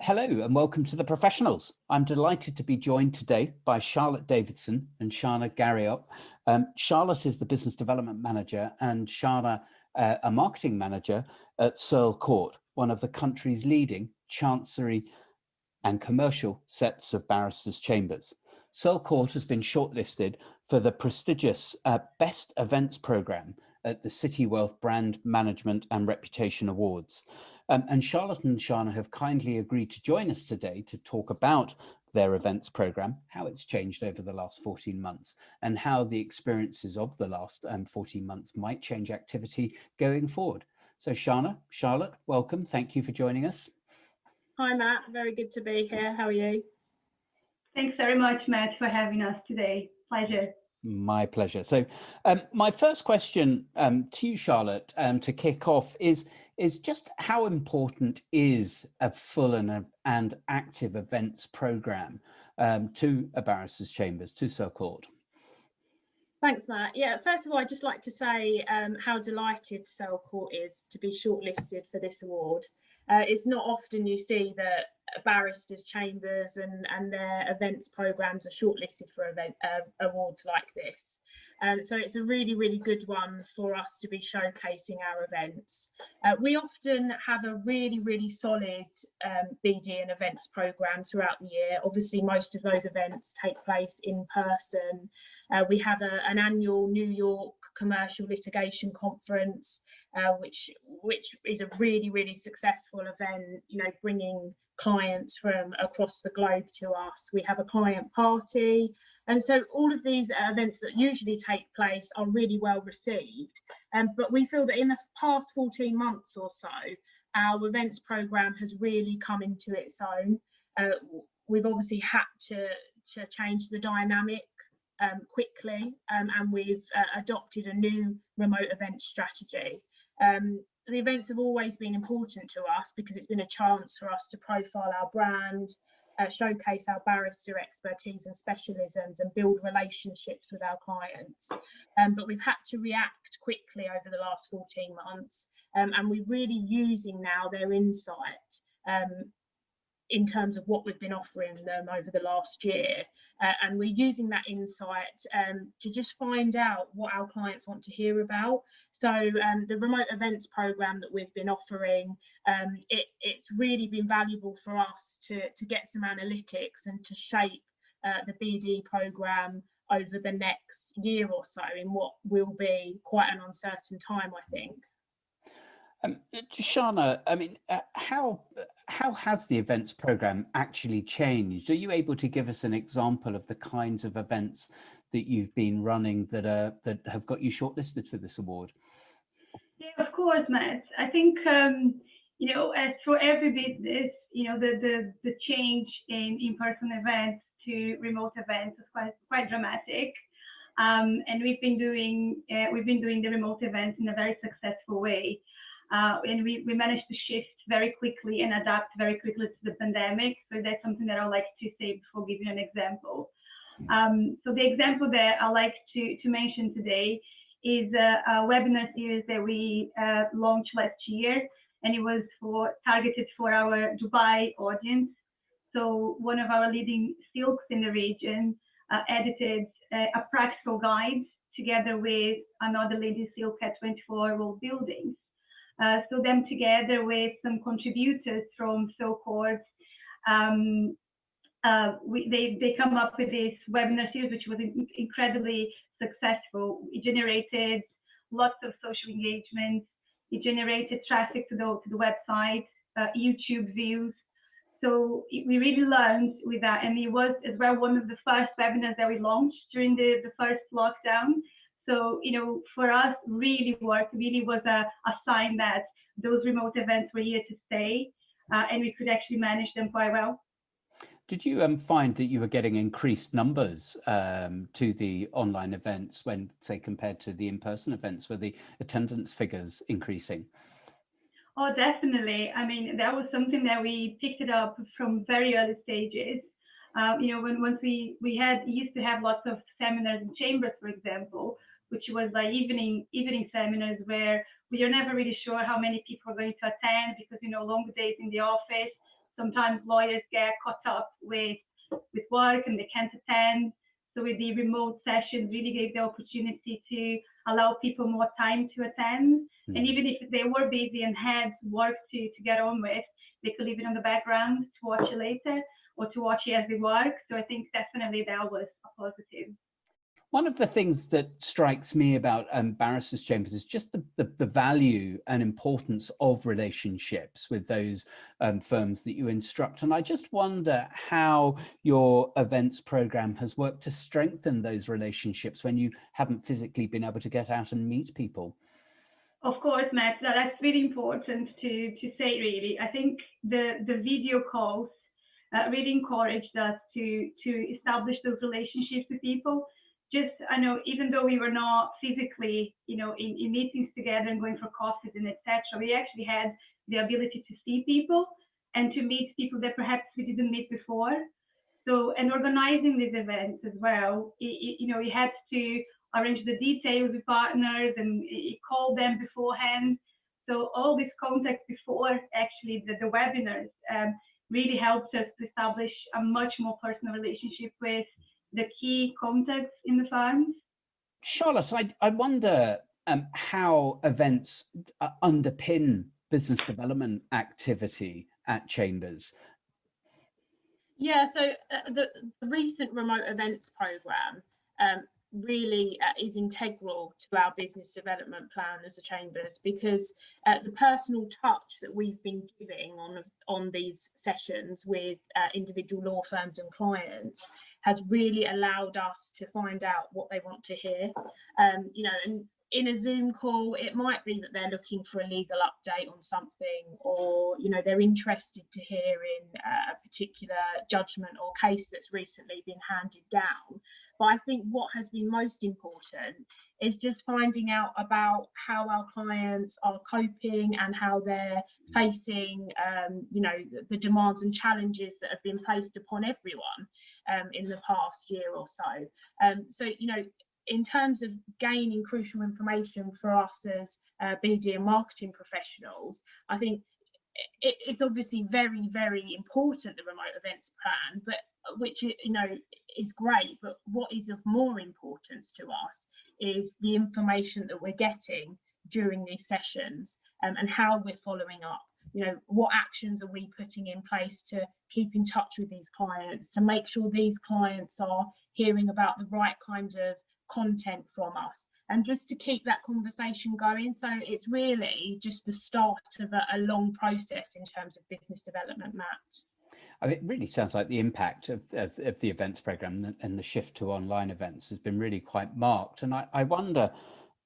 Hello and welcome to The Professionals. I'm delighted to be joined today by Charlotte Davidson and Shana Garioch. Charlotte is the Business Development Manager and Shana a Marketing Manager at Serle Court, one of the country's leading chancery and commercial sets of barristers' chambers. Serle Court has been shortlisted for the prestigious Best Events Programme at the Citywealth Brand Management and Reputation Awards. And Charlotte and Shana have kindly agreed to join us today to talk about their events program, how it's changed over the last 14 months, and how the experiences of the last 14 months might change activity going forward. So Shana, Charlotte, welcome. Thank you for joining us. Hi, Matt. Very good to be here. How are you? Thanks very much, Matt, for having us today. Pleasure. My pleasure. So my first question to you, Charlotte, to kick off is just how important is a full and active events program to a barrister's chambers, to Serle Court? Thanks, Matt. Yeah, first of all, I'd just like to say how delighted Serle Court is to be shortlisted for this award. It's not often you see that barristers' chambers and their events programs are shortlisted for awards like this. So it's a really, really good one for us to be showcasing our events. We often have a really, really solid BD and events program throughout the year. Obviously, most of those events take place in person. We have an annual New York commercial litigation conference, which is a really, really successful event, you know, bringing clients from across the globe to us. We have a client party. And so all of these events that usually take place are really well received. But we feel that in the past 14 months or so, our events program has really come into its own. We've obviously had to change the dynamic quickly, and we've adopted a new remote event strategy. The events have always been important to us because it's been a chance for us to profile our brand, showcase our barrister expertise and specialisms, and build relationships with our clients. But we've had to react quickly over the last 14 months, and we're really using now their insight in terms of what we've been offering them over the last year. And we're using that insight to just find out what our clients want to hear about. So the remote events program that we've been offering, it's really been valuable for us to get some analytics and to shape the BD program over the next year or so in what will be quite an uncertain time, I think. Shana, I mean, how has the events program actually changed? Are you able to give us an example of the kinds of events that you've been running that have got you shortlisted for this award? Yeah, of course, Matt. I think you know, as for every business, you know, the change in in-person events to remote events is quite dramatic. And we've been doing the remote events in a very successful way. And we managed to shift very quickly and adapt very quickly to the pandemic. So that's something that I'd like to say before giving an example. So the example that I'd like to mention today is a webinar series that we launched last year, and it was targeted for our Dubai audience. So one of our leading silks in the region edited a practical guide together with another leading silk at 24 World Buildings. So them together with some contributors from Serle Court, they come up with this webinar series, which was incredibly successful. It generated lots of social engagement. It generated traffic to the website, YouTube views. So we really learned with that, and it was as well one of the first webinars that we launched during the first lockdown. So, you know, for us, really was a sign that those remote events were here to stay, and we could actually manage them quite well. Did you find that you were getting increased numbers to the online events when, say, compared to the in-person events? Were the attendance figures increasing? Oh, definitely. I mean, that was something that we picked it up from very early stages. You know, once we used to have lots of seminars in chambers, for example, which was like evening seminars where we are never really sure how many people are going to attend because, you know, long days in the office. sometimes lawyers get caught up with work and they can't attend. So with the remote sessions, really gave the opportunity to allow people more time to attend. And even if they were busy and had work to get on with, they could leave it on the background to watch it later or to watch it as they work. So I think definitely that was a positive. One of the things that strikes me about barristers' chambers is just the value and importance of relationships with those firms that you instruct. And I just wonder how your events program has worked to strengthen those relationships when you haven't physically been able to get out and meet people. Of course, Matt, that's really important to say, really. I think the video calls really encouraged us to establish those relationships with people. I know, even though we were not physically, in meetings together and going for coffees and etc., we actually had the ability to see people and to meet people that perhaps we didn't meet before. So, and organizing these events as well, we had to arrange the details with partners and call them beforehand. So all this contact before actually the webinars really helped us to establish a much more personal relationship with the key contacts in the firms. Charlotte, I wonder how events underpin business development activity at Chambers. Yeah, so the recent remote events programme really is integral to our business development plan as a Chambers, because the personal touch that we've been giving on these sessions with individual law firms and clients has really allowed us to find out what they want to hear. And in a Zoom call, it might be that they're looking for a legal update on something, or they're interested to hear in a particular judgment or case that's recently been handed down. But I think what has been most important is just finding out about how our clients are coping and how they're facing, the demands and challenges that have been placed upon everyone in the past year or so. In terms of gaining crucial information for us as BD and marketing professionals, I think it's obviously very, very important, the remote events plan, but which is great. But what is of more importance to us is the information that we're getting during these sessions and how we're following up. What actions are we putting in place to keep in touch with these clients, to make sure these clients are hearing about the right kind of content from us, and just to keep that conversation going. So it's really just the start of a long process in terms of business development, Matt. I mean, it really sounds like the impact of the events program and the shift to online events has been really quite marked. And I wonder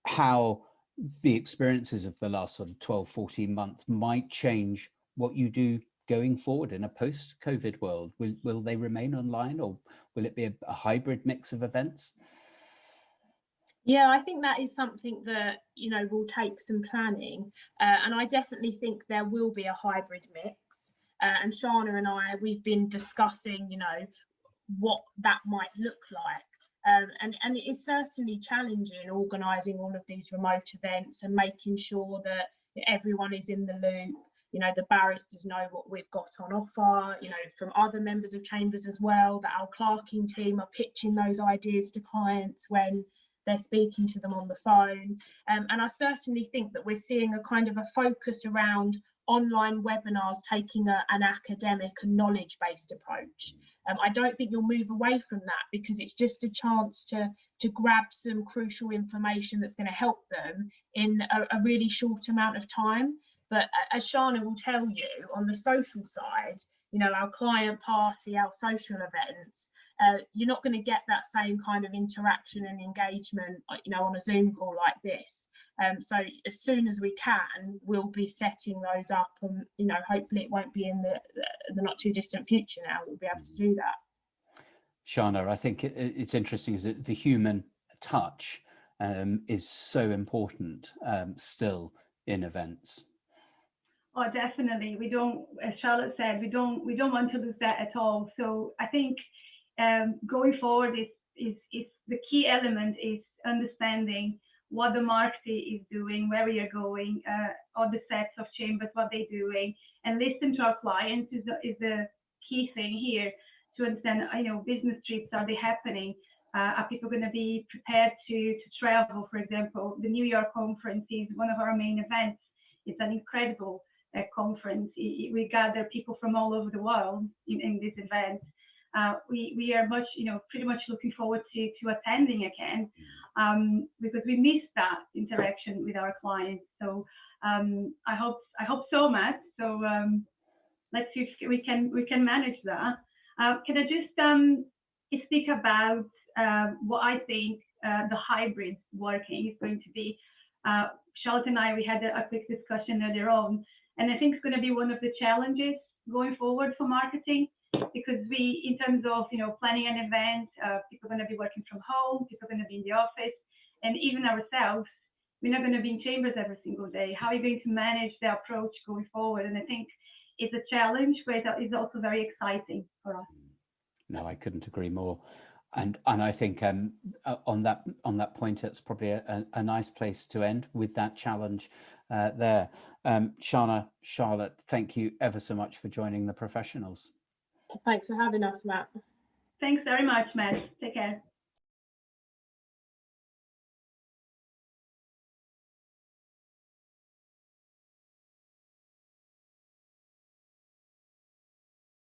how the experiences of the last sort of 12, 14 months might change what you do going forward in a post-COVID world. Will they remain online, or will it be a hybrid mix of events? Yeah, I think that is something that, will take some planning. And I definitely think there will be a hybrid mix. And Shana and we've been discussing, what that might look like. And it is certainly challenging organising all of these remote events and making sure that everyone is in the loop. The barristers know what we've got on offer, from other members of Chambers as well, that our clerking team are pitching those ideas to clients when they're speaking to them on the phone. And I certainly think that we're seeing a kind of a focus around online webinars taking an academic and knowledge-based approach. I don't think you'll move away from that, because it's just a chance to grab some crucial information that's going to help them in a really short amount of time. But as Shana will tell you, on the social side, our client party, our social events, you're not going to get that same kind of interaction and engagement, on a Zoom call like this. So as soon as we can, we'll be setting those up, and hopefully it won't be in the not too distant future. Now we'll be able to do that. Shana, I think it's interesting is that the human touch is so important still in events. Oh, definitely. We don't, as Charlotte said, we don't want to lose that at all. So I think going forward is the key element is understanding what the market is doing, where we are going, all the sets of chambers, what they're doing, and listen to our clients is the key thing here to understand, business trips, are they happening? Are people going to be prepared to travel? For example, the New York conference is one of our main events. It's an incredible conference. We gather people from all over the world in this event. We are pretty much looking forward to attending again, because we missed that interaction with our clients. So I hope so, Matt. So let's see if we can manage that. Can I just speak about what I think the hybrid working is going to be? Charlotte and I, we had a quick discussion earlier on, and I think it's going to be one of the challenges going forward for marketing, because in terms of planning an event, people are going to be working from home, people are going to be in the office, and even ourselves, we're not going to be in chambers every single day. How are you going to manage the approach going forward? And I think it's a challenge, but it's also very exciting for us. No, I couldn't agree more. And I think on that point, it's probably a nice place to end with that challenge there. Shana, Charlotte, thank you ever so much for joining the professionals. Thanks for having us, Matt. Thanks very much, Matt. Take care.